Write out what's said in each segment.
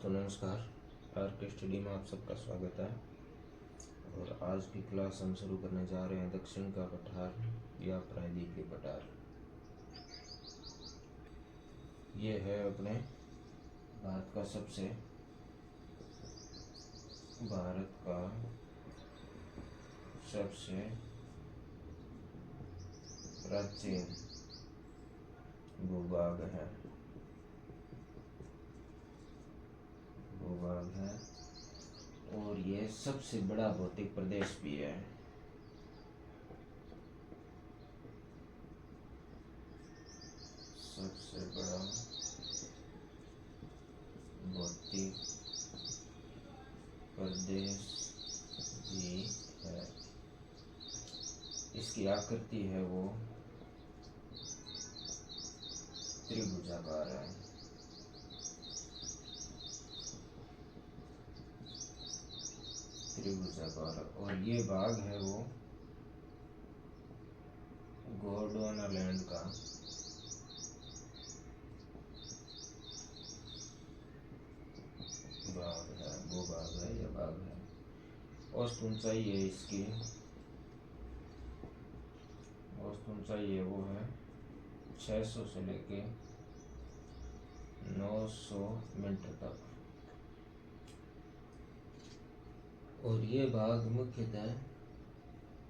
दोस्तों नमस्कार। आर के स्टडी में आप सबका स्वागत है। और आज की क्लास हम शुरू करने जा रहे हैं दक्षिण का पठार या प्रायद्वीपीय पठार। ये है अपने भारत का सबसे प्राचीन भूभाग है और ये सबसे बड़ा भौतिक प्रदेश भी है। सबसे बड़ा भौतिक प्रदेश भी है। इसकी आकृति है वो त्रिभुजाकार है। और ये भाग है वो गोंडवानालैंड का भूभाग है या भाग है। औसत ऊंचाई है इसकी, वो है 600 से लेके 900 मीटर तक। और ये भाग मुख्यतः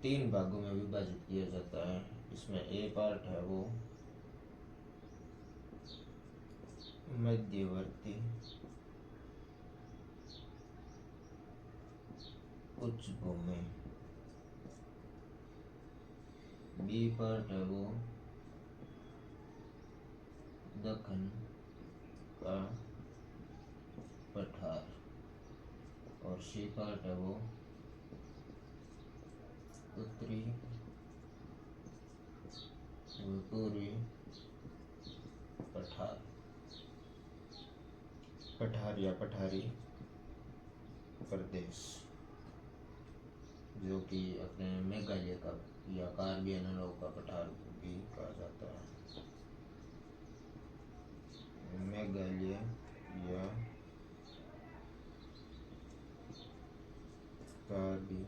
3 भागों में विभाजित किया जाता है। इसमें ए पार्ट है वो मध्यवर्ती उच्च भूमि, बी पार्ट है वो दक्कन का पठार और सी पार्ट है वो उत्तरी पूर्वी पठार या पठारी प्रदेश, जो कि अपने मेघालय का या कार्बी एनालॉग का पठार भी कहा जाता है। मेघालय या कार्बी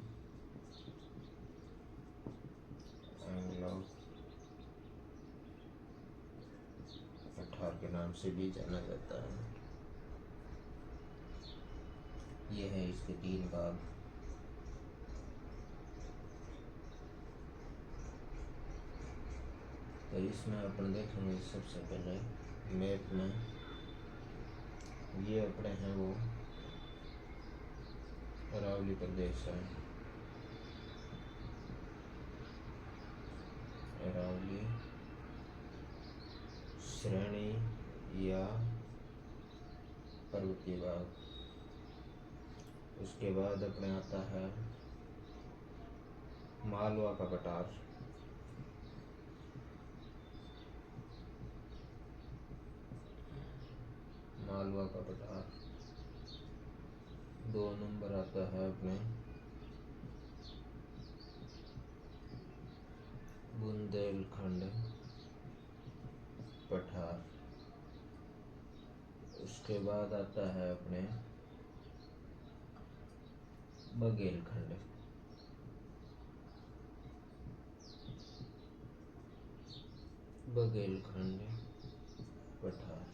एनालॉग पठार के नाम से भी जाना जाता है। ये है इसके 3 भाग। तो इसमें अपन देखेंगे सबसे पहले मैप में ये अपने हैं वो अरावली प्रदेश है। अरावली श्रेणी या पर्वतीय भाग। उसके बाद अपने आता है मालवा का पठार, मालवा का पठार। 2 नंबर आता है अपने बुंदेलखंड पठार। उसके बाद आता है अपने बघेलखंड। पठार।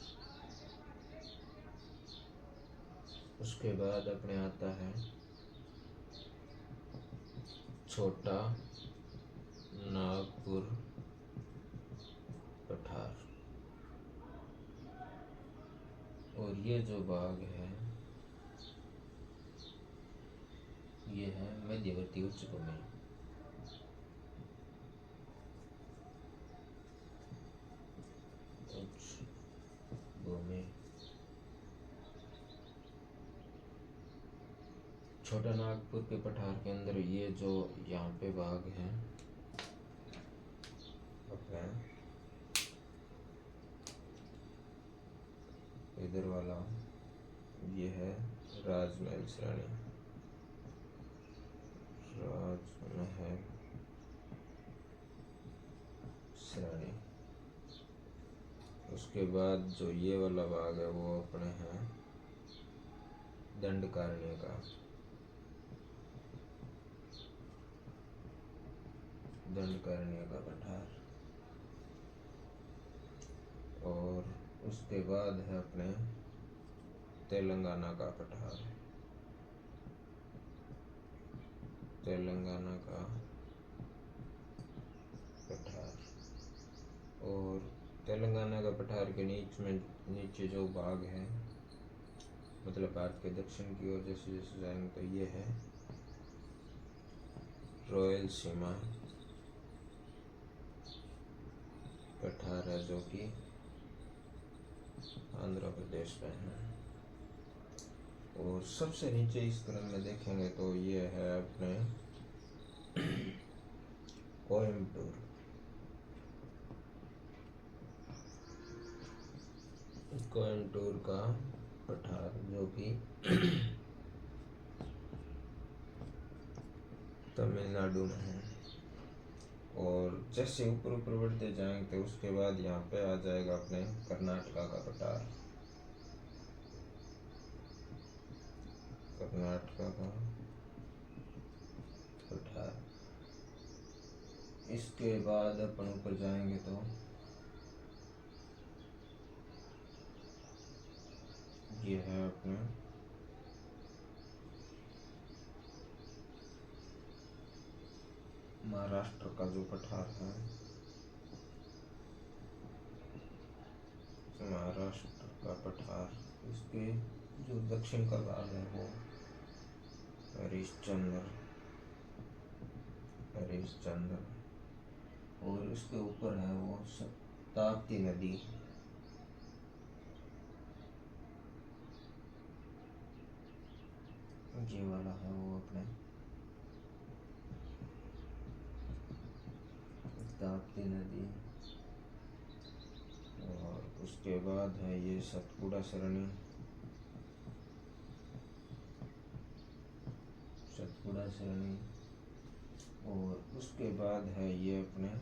उसके बाद अपने आता है छोटा नागपुर पठार। और ये जो भाग है ये है मध्यवर्ती उच्च भूमि। छोटा नागपुर के पठार के अंदर ये जो यहाँ पे भाग है इधर वाला, ये है राजमहल श्रेणी। उसके बाद जो ये वाला भाग है वो अपने हैं दंडकारण्य का, दंडकारण्य का पठार। और उसके बाद है अपने तेलंगाना का पठार, तेलंगाना का पठार। और तेलंगाना का पठार के नीचे जो भाग है, मतलब भारत के दक्षिण की ओर जैसे जैसे जाएंगे तो ये है रॉयल सीमा पठार है, जो कि आंध्र प्रदेश में है। और सबसे नीचे इस क्रम में देखेंगे तो ये है अपने कोयम्बटूर, कोयम्बटूर का पठार, जो कि तमिलनाडु में है। और जैसे ऊपर ऊपर बढ़ते जाएंगे तो उसके बाद यहाँ पे आ जाएगा अपने कर्नाटका का पठार, कर्नाटका का पठार। इसके बाद अपन ऊपर जाएंगे तो ये है अपना महाराष्ट्र का जो पठार है, महाराष्ट्र का पठार। इसके जो दक्षिण का भाग है वो हरिश्चंद्र, हरिश्चंद्र। और इसके ऊपर है वो ताप्ती नदी, ये वाला है वो अपने ताप्ती नदी। और उसके बाद है ये सतपुड़ा सरणी, सतपुड़ा सरणी। और उसके बाद है ये अपने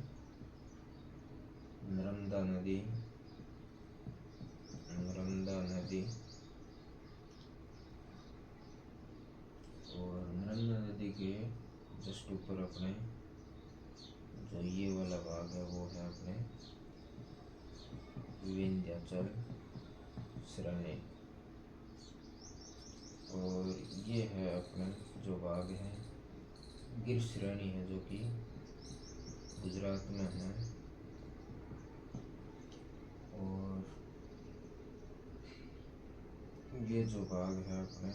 नर्मदा नदी, नर्मदा नदी। और नर्मदा नदी के जस्ट ऊपर अपने जो ये वाला भाग है वो है अपने विंध्याचल श्रेणी। और ये है अपने जो भाग है गिर श्रेणी है, जो कि गुजरात में है। और ये जो भाग है अपने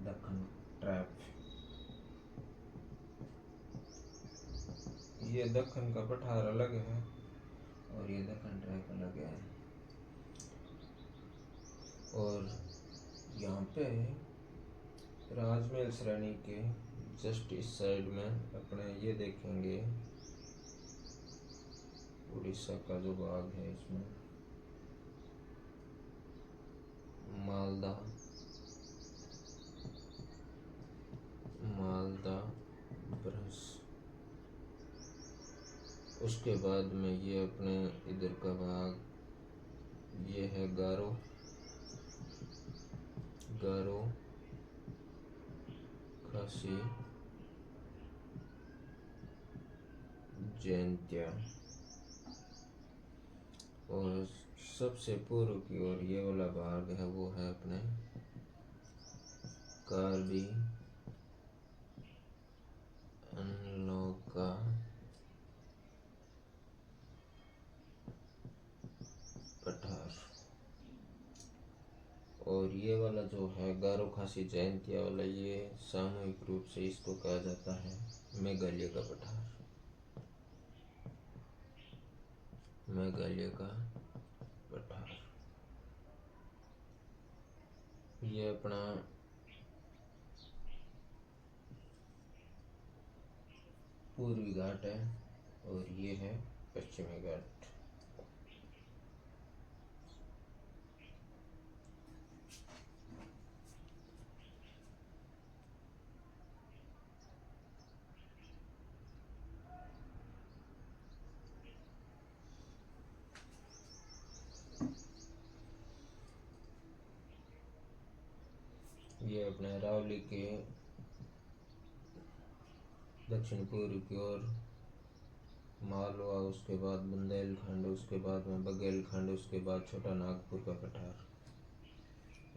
दक्कन ट्रैप, ये दक्कन का पठार अलग है और ये दक्कन ट्रैप अलग है। और यहाँ पे राजमहल श्रेणी के जस्ट इस साइड में अपने ये देखेंगे उड़ीसा का जो भाग है, इसमें मालदा, मालदा ब्रश। उसके बाद में ये अपने इधर का भाग ये है गारो, गारो खासी जयंतिया। और सबसे पूर्व की ओर ये वाला भाग है वो है अपने कार्बी अनलोका पठार। और ये वाला जो है गारो खासी जयंतिया वाला, ये सामूहिक रूप से इसको कहा जाता है मेघालय का पठार, मेघालय का पठार। ये अपना पूर्वी घाट है और ये है पश्चिमी घाट। अपने अरावली के दक्षिण पूर्व की ओर मालवा, उसके बाद बुंदेलखंड, उसके बाद में बघेलखंड, उसके बाद छोटा नागपुर का पठार,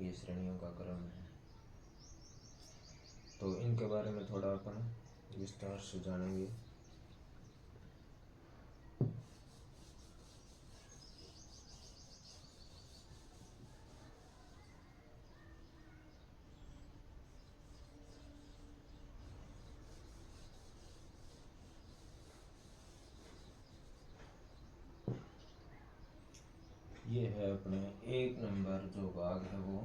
ये श्रेणियों का क्रम है। तो इनके बारे में थोड़ा अपन विस्तार से जानेंगे। ये है अपने 1 नंबर जो भाग है वो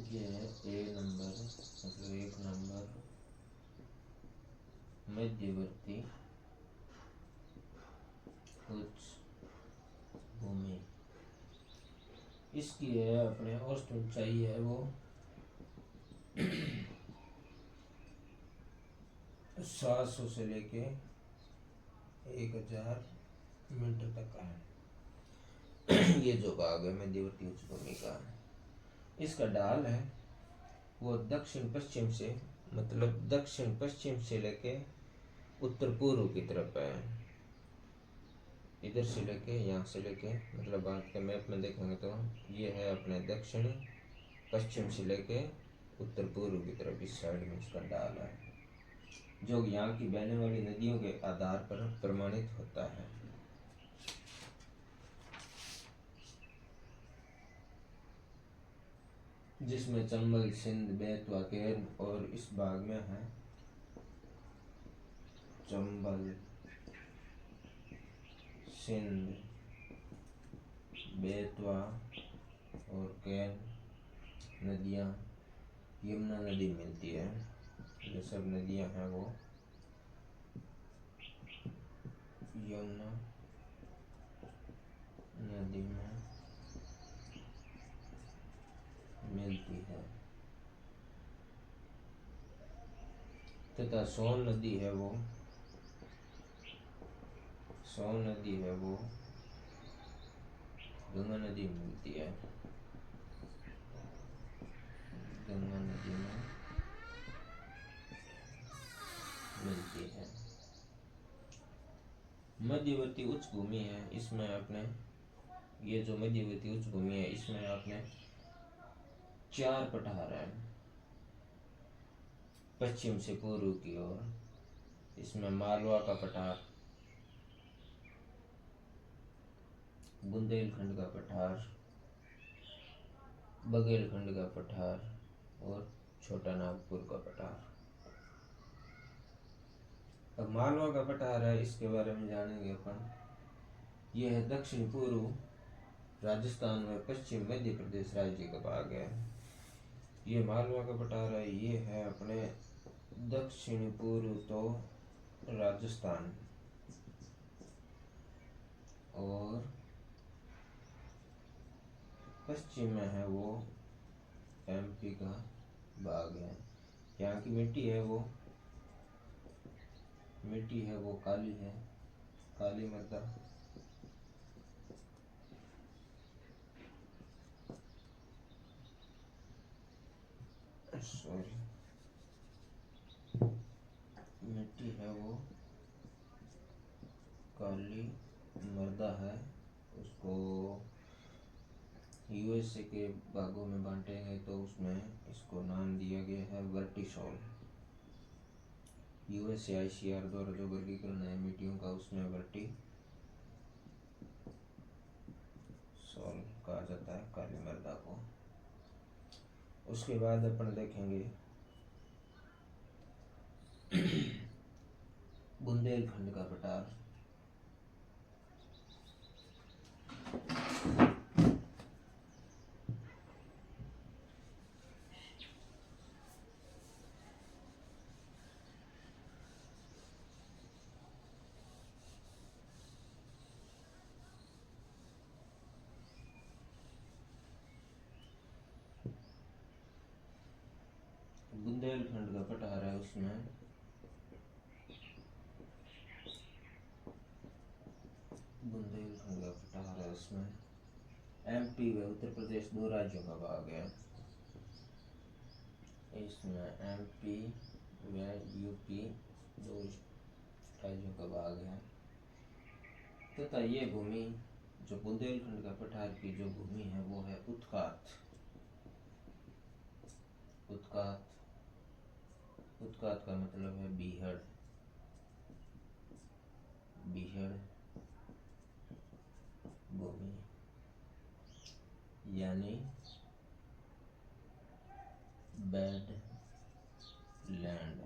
ये है ए नंबर, मतलब 1 नंबर मध्यवर्ती उच्च भूमि। इसकी है अपने औसत ऊंचाई है वो 700 से लेके 1000 मीटर तक का है। ये जो भाग है मध्यवर्ती उच्च भूमि का, इसका ढाल है वो दक्षिण पश्चिम से, मतलब दक्षिण पश्चिम से लेके उत्तर पूर्व की तरफ है। इधर से लेके, यहाँ से लेके, मतलब भारत के मैप में देखेंगे तो ये है अपने दक्षिण पश्चिम से लेके उत्तर पूर्व की तरफ, इस साइड में इसका ढाल है, जो यहाँ की बहने वाली नदियों के आधार पर प्रमाणित होता है। जिसमें चंबल, सिंध, बेतवा, केन और इस भाग में है चंबल, सिंध, बेतवा और केन नदियाँ, यमुना नदी मिलती है। ये सब नदियाँ हैं वो यमुना नदी में मिलती है। तथा सोन नदी है वो गंगा नदी में मिलती है। गंगा नदी में मिलती है। मध्यवर्ती उच्च भूमि है, इसमें अपने ये जो मध्यवर्ती उच्च भूमि है इसमें अपने 4 पठार है पश्चिम से पूर्व की ओर। इसमें मालवा का पठार, बुंदेलखंड का पठार, बघेलखंड का पठार और छोटा नागपुर का पठार। अब मालवा का पठार है, इसके बारे में जानेंगे अपन। यह है दक्षिण पूर्व राजस्थान में पश्चिम मध्य प्रदेश राज्य का भाग है। ये मालवा का पठार है, ये है अपने दक्षिण पूर्व तो राजस्थान और पश्चिम में है वो एमपी का भाग है। यहाँ की मिट्टी है वो काली है, काली मृदा। सॉरी, मिट्टी है वो काली मृदा है। उसको यूएसए के भागों में बांटेंगे तो उसमें इसको नाम दिया गया है वर्टिसॉल। यूएसएआईसीआर द्वारा जो वर्गीकरण है मिट्टियों का, उसमें वर्टिसॉल कहा जाता है काली मृदा को। उसके बाद अपन देखेंगे बुंदेलखंड का पठार। बुंदेलखंड का पठार है, उसमें बुंदेलखंड का पठार है उसमें। एमपी व उत्तर प्रदेश दो राज्यों का भाग है। इसमें एमपी व यूपी दो राज्यों का भाग है तथा ये भूमि जो बुंदेलखंड का पठार की जो भूमि है वो है उत्कात। उत्कात उत्कात का मतलब है बीहड़। बीहड़ भूमि यानी बेड लैंड।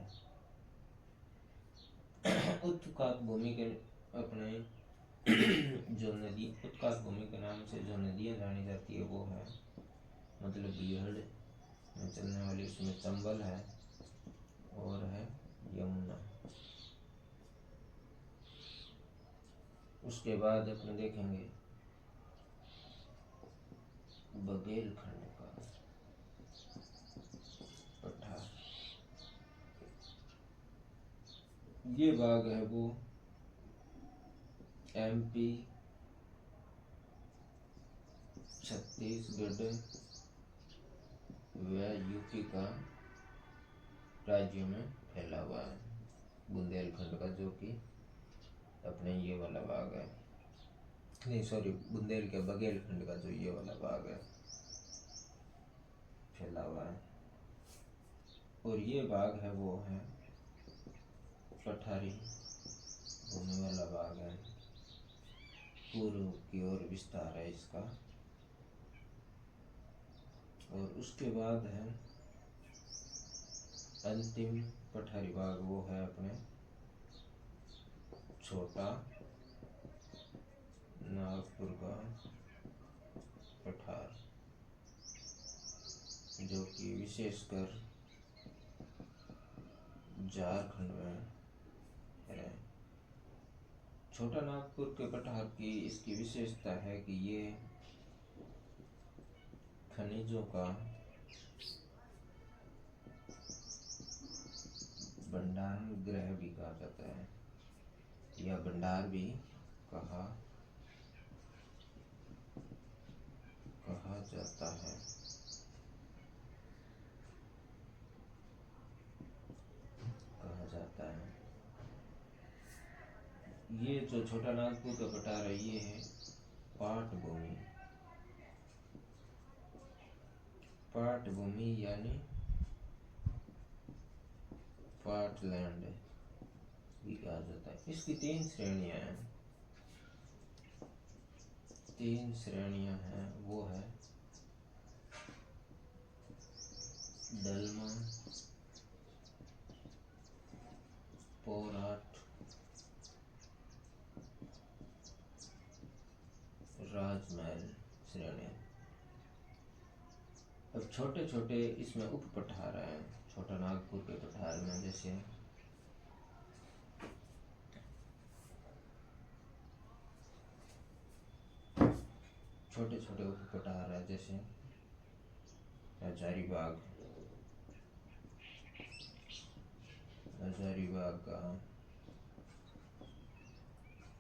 उत्कात भूमि के अपने जो नदी उत्कात भूमि के नाम से जो नदियाँ जानी जाती है वो है मतलब बीहड़ में चलने वाली, उसमें चंबल है और है यमुना। उसके बाद अपने देखेंगे बघेलखंड का पठार। ये भाग है वो एमपी, छत्तीसगढ़ व यूपी का राज्यों में फैला हुआ है। बुंदेलखंड का जो कि अपने ये वाला भाग है, नहीं सॉरी, बुंदेल के बघेलखंड का जो ये वाला भाग है फैला हुआ है। और ये भाग है वो है पठारी भूमि वाला भाग है। पूर्व की ओर विस्तार है इसका। और उसके बाद है अंतिम पठारी भाग, वो है अपने छोटा नागपुर का पठार जो कि विशेषकर झारखंड में है। छोटा नागपुर के पठार की इसकी विशेषता है कि ये खनिजों का भंडार गृह भी कहा जाता है या भंडार भी कहा जाता है। ये जो छोटा नागपुर का पठार है ये है पाट भूमि। पाट भूमि यानी पाटलैंड भी कहा जाता है। इसकी तीन श्रेणियां हैं। वो है दलमा, पोराट, राजमहल श्रेणियां। अब छोटे छोटे इसमें उप पठार हैं छोटा नागपुर के पठार में, जैसे छोटे छोटे उप पठार है जैसे हजारीबाग का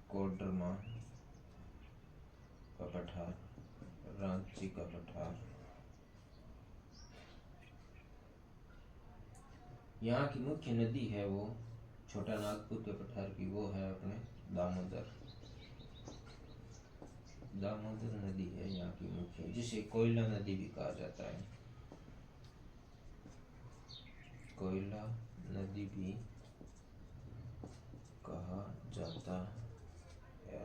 कोडरमा का पठार, रांची का पठार। यहाँ की मुख्य नदी है वो छोटा नागपुर के पठार की, वो है अपने दामोदर नदी है यहाँ की मुख्य, जिसे कोयला नदी भी कहा जाता है। कोयला नदी भी कहा जाता है।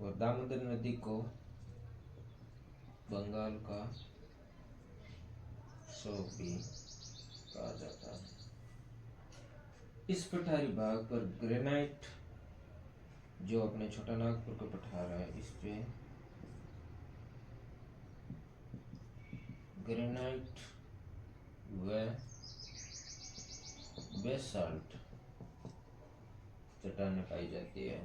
और दामोदर नदी को बंगाल का शोक भी कहा जाता है। इस पठारी भाग पर ग्रेनाइट जो अपने छोटा नागपुर का पठार है, इस पे ग्रेनाइट व बेसाल्ट चट्टानें पाई जाती है।